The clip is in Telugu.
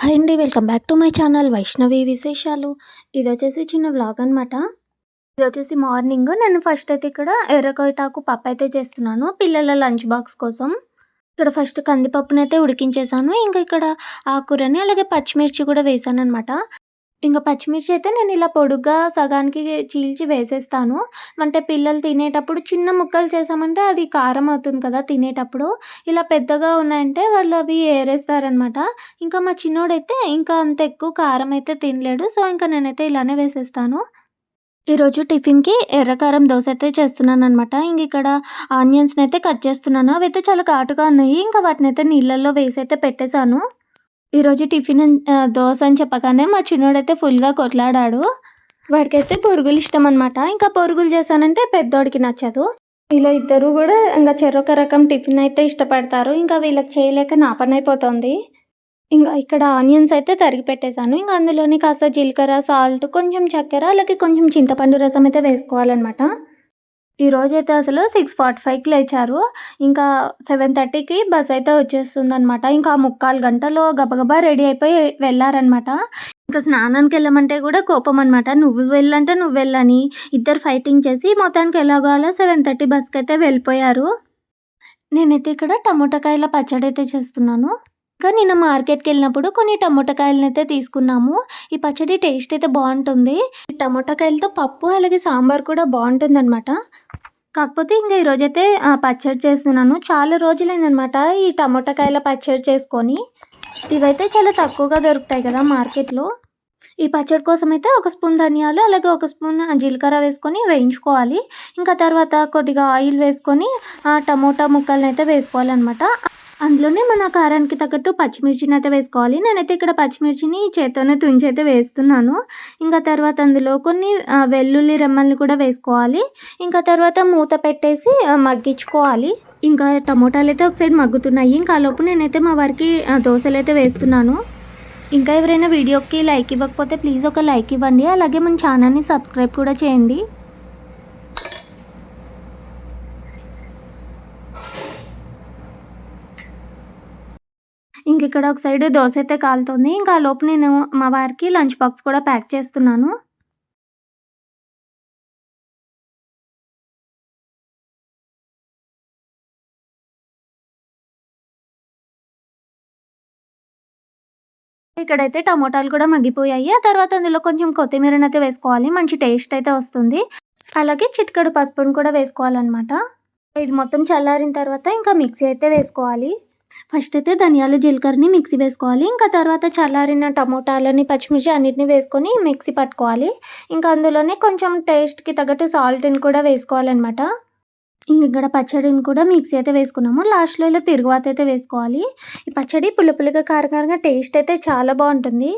హాయ్ అండి. Welcome back to my channel Vaishnavi విశేషాలు. ఇదొచ్చేసి చిన్న వ్లాగ్ అనమాట. ఇదొచ్చేసి మార్నింగ్ నేను ఫస్ట్ అయితే ఇక్కడ ఎర్రకోయటాకు పప్పయితే చేస్తున్నాను పిల్లల లంచ్ బాక్స్ కోసం. ఇక్కడ ఫస్ట్ కందిపప్పునైతే ఉడికించేసాను. ఇంకా ఇక్కడ ఆకుకూరని అలాగే పచ్చిమిర్చి కూడా వేసాననమాట. ఇంక పచ్చిమిర్చి అయితే నేను ఇలా పొడుగ్గా సగానికి చీల్చి వేసేస్తాను. అంటే పిల్లలు తినేటప్పుడు చిన్న ముక్కలు చేశామంటే అది కారం అవుతుంది కదా తినేటప్పుడు. ఇలా పెద్దగా ఉన్నాయంటే వాళ్ళు అవి ఏరేస్తారనమాట. ఇంకా మా చిన్నోడైతే ఇంకా అంత ఎక్కువ కారం అయితే తినలేడు. సో, ఇంక నేనైతే ఇలానే వేసేస్తాను. ఈరోజు టిఫిన్‌కి ఎర్ర కారం దోస అయితే చేస్తున్నాననమాట. ఇంగిక్కడ ఆనియన్స్‌నైతే కట్ చేస్తున్నాను. అవైతే చాలా ఘాటుగా ఉన్నాయి. ఇంకా వాటినైతే నీళ్ళల్లో వేసైతే పెట్టేసాను. ఈరోజు దోస అని చెప్పగానే మా చిన్నోడైతే ఫుల్‌గా కొట్లాడాడు. వాడికైతే పొరుగులు ఇష్టమనమాట. ఇంకా పొరుగులు చేశానంటే పెద్దోడికి నచ్చదు. ఇలా ఇద్దరు గూడా ఇంగ చెరొక రకం టిఫిన్ అయితే ఇష్టపడతారు. ఇంకా వీళ్ళకి చేయలేక నా పనయిపోతోంది. ఇంగ ఇక్కడ ఆనియన్స్ అయితే తరిగి పెట్టేసాను. ఇంగ అందులోని కాస్త జీలకర్ర, సాల్ట్, కొంచెం చక్కెర, అలాగే కొంచెం చింతపండు రసం అయితే వేసుకోవాలనమాట. ఈరోజైతే అసలు 6:45కి లేచారు. ఇంకా 7:30కి బస్ అయితే వచ్చేస్తుందనమాట. ఇంకా ఆ ముక్కాలు గంటలో గబగబా రెడీ అయిపోయి వెళ్లారనమాట. ఇంకా స్నానానికెళ్ళమంటే గూడా కోపమనమాట. "నువ్వు వెళ్ళంటే నువ్వు వెళ్ళని" ఇద్దరు ఫైటింగ్ చేసి మొత్తానికి ఎలాగో అలా 7:30 బస్‌కైతే వెళ్ళిపోయారు. నేనైతే ఇక్కడ టమోటా కాయల పచ్చడైతే చేస్తున్నాను. ఇంకా నిన్న మార్కెట్‌కెళ్ళినప్పుడు కొన్ని టమోటా కాయలనైతే తీసుకున్నాము. ఈ పచ్చడి టేస్ట్ అయితే బావుంటుంది. ఈ టమోటా కాయలతో పప్పు అలాగే సాంబార్ కూడా బావుంటుందనమాట. కాకపోతే ఇంగ ఈరోజైతే పచ్చడి చేస్తున్నాను. చాలా రోజులైందనమాట ఈ టమోటా కాయల పచ్చడి చేసుకొని. ఇవైతే చాలా తక్కువగా దొరుకుతాయి కదా మార్కెట్‌లో. ఈ పచ్చడి కోసమైతే ఒక స్పూన్ ధనియాలు, అలాగే ఒక స్పూన్ జీలకర్ర వేసుకొని వేయించుకోవాలి. ఇంకా తర్వాత కొద్దిగా ఆయిల్ వేసుకొని టమోటా ముక్కలనైతే వేసుకోవాలనమాట. అందులోనే మన కారానికి తగ్గట్టు పచ్చిమిర్చినైతే వేసుకోవాలి. నేనైతే ఇక్కడ పచ్చిమిర్చిని చేత్తోనే తుంచైతే వేస్తున్నాను. ఇంకా తర్వాత అందులో కొన్ని వెల్లుల్లి రెమ్మల్ని కూడా వేసుకోవాలి. ఇంకా తర్వాత మూత పెట్టేసి మగ్గించుకోవాలి. ఇంకా టమోటాలైతే ఒక సైడ్ మగ్గుతున్నాయి. ఇంకా ఆలోపు నేనైతే మా వారికి దోసలైతే వేస్తున్నాను. ఇంకా ఎవరైనా వీడియోకి లైక్ ఇవ్వకపోతే ప్లీజ్ ఒక లైక్ ఇవ్వండి. అలాగే మన ఛానల్‌ని సబ్స్క్రైబ్ కూడా చేయండి. ఇంకిక్కడ ఒక సైడ్ దోసైతే కాలుతోంది. ఇంకా ఆలోపు నేను మా వారికి లంచ్ బాక్స్ కూడా ప్యాక్ చేస్తున్నాను. ఇక్కడైతే టమోటాలు కూడా మగ్గిపోయాయి. ఆ తర్వాత అందులో కొంచెం కొత్తిమీరనైతే వేసుకోవాలి. మంచి టేస్ట్ అయితే వస్తుంది. అలాగే చిటికెడు పసుపును కూడా వేసుకోవాలనమాట. ఇది మొత్తం చల్లారిన తర్వాత ఇంకా మిక్సీ అయితే వేసుకోవాలి. ఫస్ట్ అయితే ధనియాలు, జీలకర్రని మిక్సీ వేసుకోవాలి. ఇంకా తర్వాత చల్లారిన టమోటాలని, పచ్చిమిర్చి అన్నిటిని వేసుకొని మిక్సీ పట్టుకోవాలి. ఇంకా అందులోనే కొంచెం టేస్ట్‌కి తగ్గట్టు సాల్ట్‌ని కూడా వేసుకోవాలనమాట. ఇక్కడ పచ్చడిని కూడా మిక్సీ అయితే వేసుకున్నాము. లాస్ట్‌లో ఇలా తిరుగువాతైతే వేసుకోవాలి. ఈ పచ్చడి పుల్ల పుల్లగా, కారం కారంగా టేస్ట్ అయితే చాలా బావుంటుంది.